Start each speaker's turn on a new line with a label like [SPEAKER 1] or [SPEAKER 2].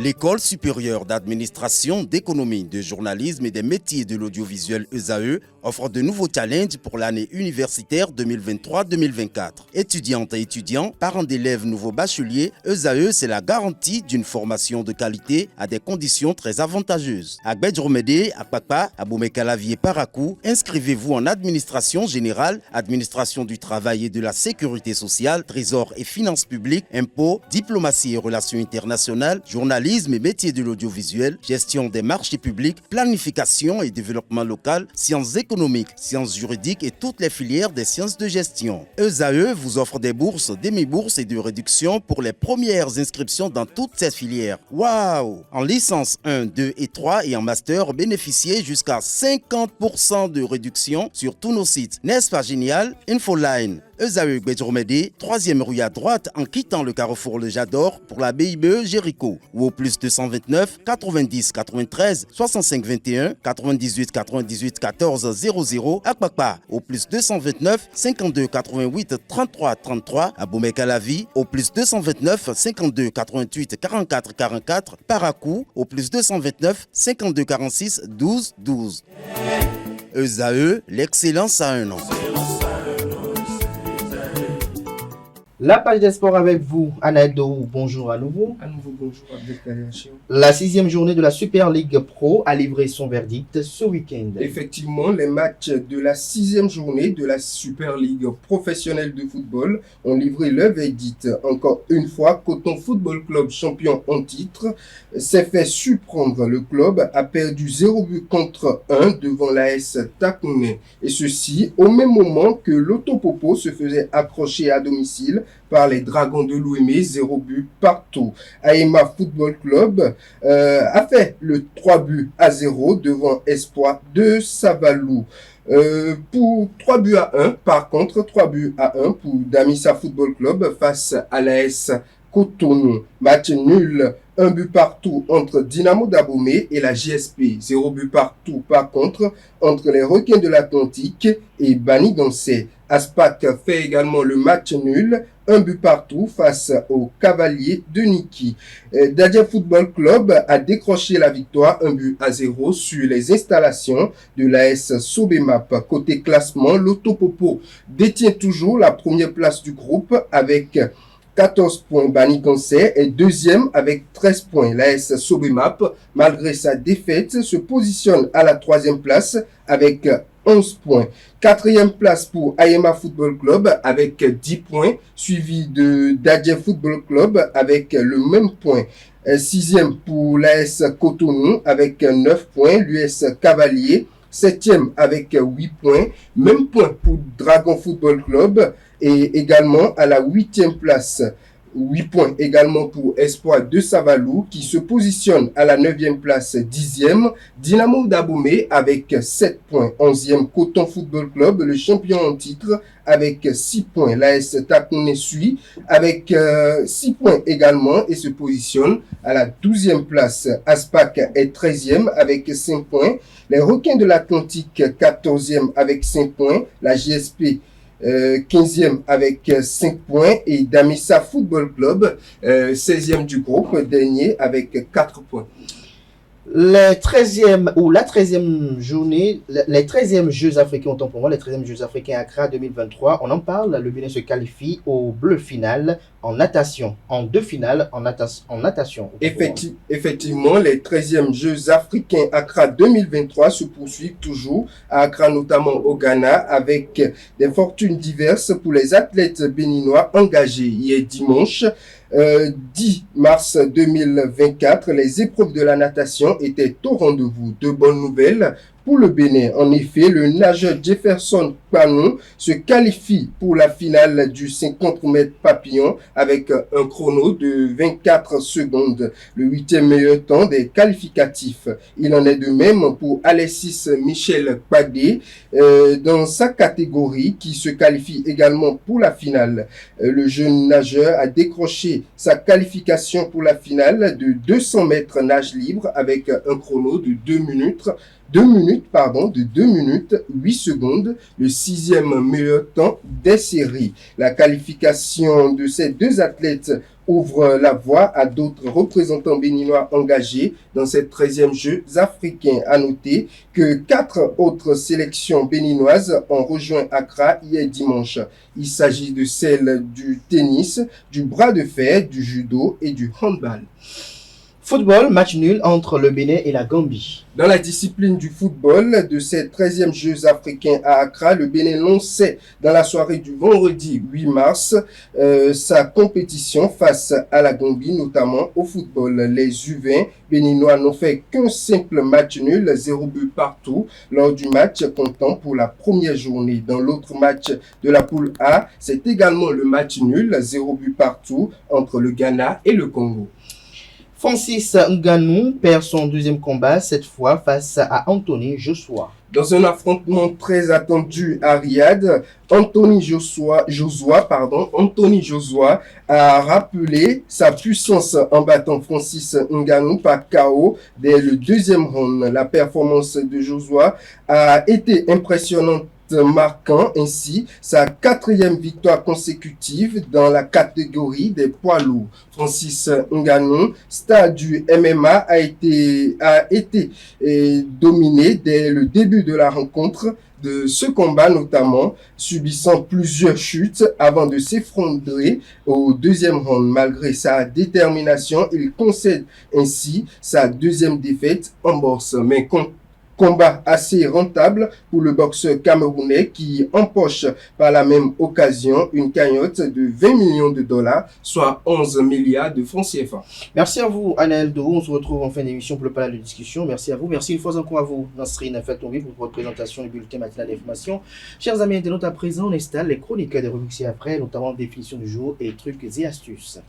[SPEAKER 1] L'École supérieure d'administration, d'économie, de journalisme et des métiers de l'audiovisuel ESAE offre de nouveaux challenges pour l'année universitaire 2023-2024. Étudiantes et étudiants, parents d'élèves nouveaux bacheliers, ESAE, c'est la garantie d'une formation de qualité à des conditions très avantageuses. À Gbedjromede, à Papa, à Boumekalavi et Parakou, inscrivez-vous en administration générale, administration du travail et de la sécurité sociale, trésor et finances publiques, impôts, diplomatie et relations internationales, journalisme et métiers de l'audiovisuel, gestion des marchés publics, planification et développement local, sciences économiques, sciences juridiques et toutes les filières des sciences de gestion. ESAE vous offre des bourses, demi-bourses et de réductions pour les premières inscriptions dans toutes ces filières. Waouh! En licence 1, 2 et 3 et en master, bénéficiez jusqu'à 50% de réduction sur tous nos sites. N'est-ce pas génial? Infoline. ESAE Gbedjromede, 3e rue à droite en quittant le carrefour Le Jador pour la BIBE Jéricho ou au plus 229 90 93 65 21 98 98 14 00 à Kpakpa au plus 229 52 88 33 33 à Boumekalavi au plus 229 52 88 44 44 Parakou au plus 229 52 46 12 12. ESAE, l'excellence à un nom.
[SPEAKER 2] La page des sports avec vous, Anaël Dou, bonjour à nouveau.
[SPEAKER 3] À nouveau, bonjour, Abdelkader.
[SPEAKER 2] La 6e journée de la Super League Pro a livré son verdict ce week-end.
[SPEAKER 3] Effectivement, les matchs de la 6e journée de la Super League professionnelle de football ont livré leur verdict. Encore une fois, Coton Football Club, champion en titre, s'est fait surprendre. Le club a perdu 0 but contre 1 devant l'AS Takoune. Et ceci au même moment que l'Autopopo se faisait accrocher à domicile par les Dragons de Louémé, 0 but partout. Aema Football Club a fait le 3 buts à 0 devant Espoir de Savalou. Pour 3 buts à 1, par contre, 3 buts à 1 pour Damissa Football Club face à l'AS Cotonou. Match nul, 1 but partout entre Dynamo d'Abomey et la JSP. 0 but partout, par contre, entre les Requins de l'Atlantique et Bani Gansé. Aspac fait également le match nul, 1 but partout face aux Cavaliers de Niki. Dadja Football Club a décroché la victoire 1 but à 0 sur les installations de l'AS Sobemap. Côté classement, l'Autopopo détient toujours la première place du groupe avec 14 points. Bani Gansé est deuxième avec 13 points. L'AS Sobemap, malgré sa défaite, se positionne à la 3e place avec 11 points. 4e place pour Aema Football Club avec 10 points, suivi de Dadje Football Club avec le même point. 6e pour l'AS Cotonou avec 9 points. L'US Cavalier, 7e avec 8 points. Même point pour Dragon Football Club et également à la 8e place. 8 points également pour Espoir de Savalou qui se positionne à la 9e place, 10e. Dynamo d'Abomey avec 7 points. 11e Coton Football Club, le champion en titre avec 6 points. L'AS Takoune suit avec 6 points également et se positionne à la 12e place. Aspac est 13e avec 5 points. Les Requins de l'Atlantique 14e avec 5 points. La JSP 15e avec 5 points et Damissa Football Club 16e du groupe, dernier avec 4 points.
[SPEAKER 2] Les 13e ou la 13e journée, les 13e Jeux africains, autant pour moi, les 13e Jeux africains Accra 2023, on en parle, le Bénin se qualifie au bleu final en natation, en 2 finales en natation.
[SPEAKER 3] Effectivement, les 13e Jeux africains Accra 2023 se poursuivent toujours à Accra, notamment au Ghana, avec des fortunes diverses pour les athlètes béninois engagés. Hier dimanche, 10 mars 2024, les épreuves de la natation étaient au rendez-vous. De bonnes nouvelles pour le Bénin. En effet, le nageur Jefferson Panon se qualifie pour la finale du 50 mètres papillon avec un chrono de 24 secondes, le 8e meilleur temps des qualificatifs. Il en est de même pour Alexis Michel Kpadé dans sa catégorie qui se qualifie également pour la finale. Le jeune nageur a décroché sa qualification pour la finale de 200 mètres nage libre avec un chrono de 2 minutes de 2 minutes 8 secondes, le 6e meilleur temps des séries. La qualification de ces deux athlètes ouvre la voie à d'autres représentants béninois engagés dans ces 13e Jeux africains. À noter que 4 autres sélections béninoises ont rejoint Accra hier dimanche. Il s'agit de celles du tennis, du bras de fer, du judo et du handball.
[SPEAKER 2] Football, match nul entre le Bénin et la Gambie.
[SPEAKER 3] Dans la discipline du football de ces 13e Jeux africains à Accra, le Bénin lançait dans la soirée du vendredi 8 mars sa compétition face à la Gambie, notamment au football. Les U20 béninois n'ont fait qu'un simple match nul, 0 but partout, lors du match comptant pour la première journée. Dans l'autre match de la poule A, c'est également le match nul, 0 but partout, entre le Ghana et le Congo.
[SPEAKER 2] Francis Ngannou perd son deuxième combat, cette fois face à Anthony Joshua.
[SPEAKER 3] Dans un affrontement très attendu à Riyad, Anthony Joshua a rappelé sa puissance en battant Francis Ngannou par KO dès le deuxième round. La performance de Joshua a été impressionnante, marquant ainsi sa 4e victoire consécutive dans la catégorie des poids lourds. Francis Ngannou, star du MMA, a été dominé dès le début de la rencontre de ce combat, notamment subissant plusieurs chutes avant de s'effondrer au deuxième round. Malgré sa détermination, il concède ainsi sa 2e défaite en boxe. Mais combat assez rentable pour le boxeur camerounais qui empoche par la même occasion une cagnotte de 20 millions de dollars, soit 11 milliards de francs CFA.
[SPEAKER 2] Merci à vous, Anaël Doro. On se retrouve en fin d'émission pour le panel de discussion. Merci à vous. Merci une fois encore à vous, Nasrine Fatombi, pour votre présentation du bulletin matinal d'information. Chers amis internautes, à présent, on installe les chroniques des rubriques après, notamment définition du jour et trucs et astuces.